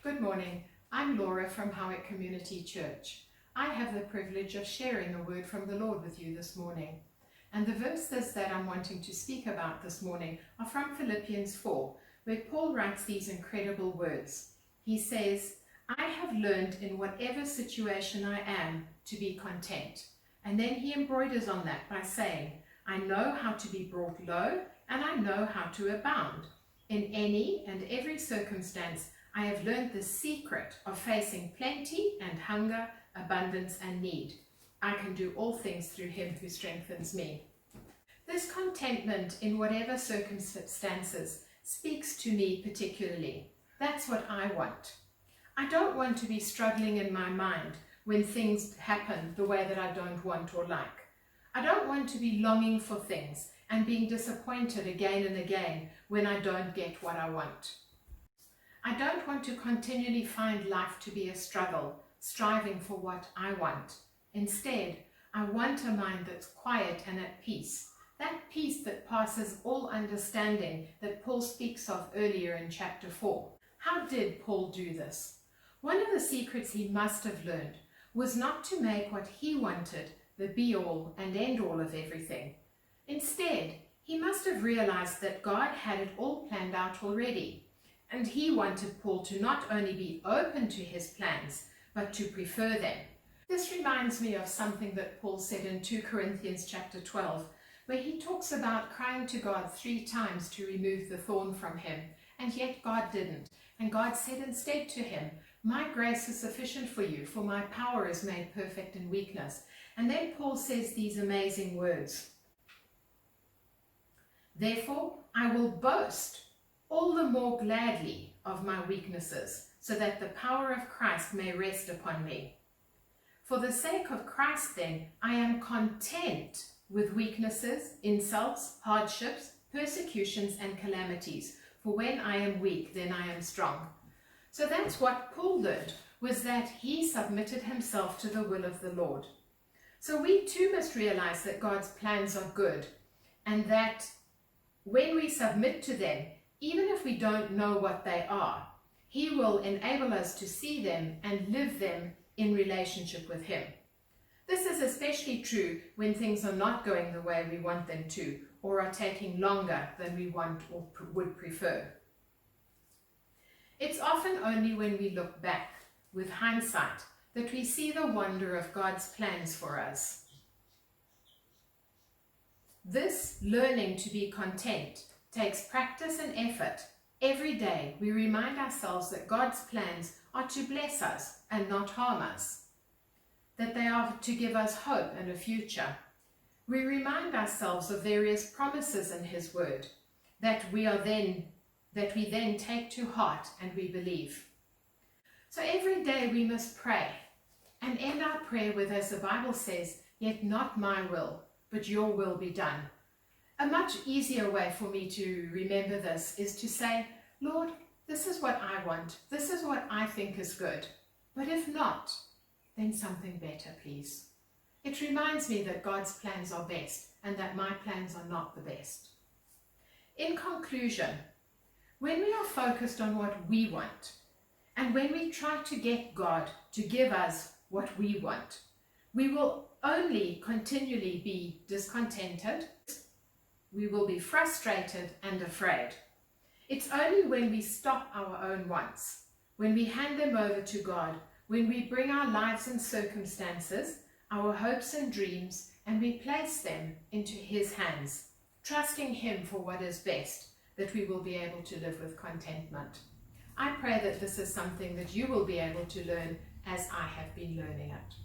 Good morning. I'm Laura from Howick Community Church. I have the privilege of sharing a word from the Lord with you this morning. And the verses that I'm wanting to speak about this morning are from Philippians 4, where Paul writes these incredible words. He says, I have learned in whatever situation I am to be content. And then he embroiders on that by saying, I know how to be brought low and I know how to abound. In any and every circumstance, I have learned the secret of facing plenty and hunger, abundance and need. I can do all things through him who strengthens me. This contentment in whatever circumstances speaks to me particularly. That's what I want. I don't want to be struggling in my mind when things happen the way that I don't want or like. I don't want to be longing for things and being disappointed again and again when I don't get what I want. I don't want to continually find life to be a struggle, striving for what I want. Instead, I want a mind that's quiet and at peace, that peace that passes all understanding that Paul speaks of earlier in chapter 4. How did Paul do this? One of the secrets he must have learned was not to make what he wanted the be-all and end-all of everything. Instead, he must have realized that God had it all planned out already. And he wanted Paul to not only be open to his plans, but to prefer them. This reminds me of something that Paul said in 2 Corinthians chapter 12, where he talks about crying to God 3 times to remove the thorn from him, and yet God didn't. And God said instead to him, my grace is sufficient for you, for my power is made perfect in weakness. And then Paul says these amazing words. Therefore, I will boast all the more gladly of my weaknesses, so that the power of Christ may rest upon me. For the sake of Christ, then, I am content with weaknesses, insults, hardships, persecutions, and calamities. For when I am weak, then I am strong. So that's what Paul learned, was that he submitted himself to the will of the Lord. So we too must realize that God's plans are good, and that when we submit to them, even if we don't know what they are, he will enable us to see them and live them in relationship with him. This is especially true when things are not going the way we want them to, or are taking longer than we want or would prefer. It's often only when we look back with hindsight that we see the wonder of God's plans for us. This learning to be content takes practice and effort. Every day we remind ourselves that God's plans are to bless us and not harm us, that they are to give us hope and a future. We remind ourselves of various promises in his word that we then take to heart and we believe. So every day we must pray and end our prayer with, as the Bible says, yet not my will, but your will be done. A much easier way for me to remember this is to say, Lord, this is what I want. This is what I think is good. But if not, then something better, please. It reminds me that God's plans are best and that my plans are not the best. In conclusion, when we are focused on what we want, and when we try to get God to give us what we want, we will only continually be discontented. We will be frustrated and afraid. It's only when we stop our own wants, when we hand them over to God, when we bring our lives and circumstances, our hopes and dreams, and we place them into his hands, trusting him for what is best, that we will be able to live with contentment. I pray that this is something that you will be able to learn as I have been learning it.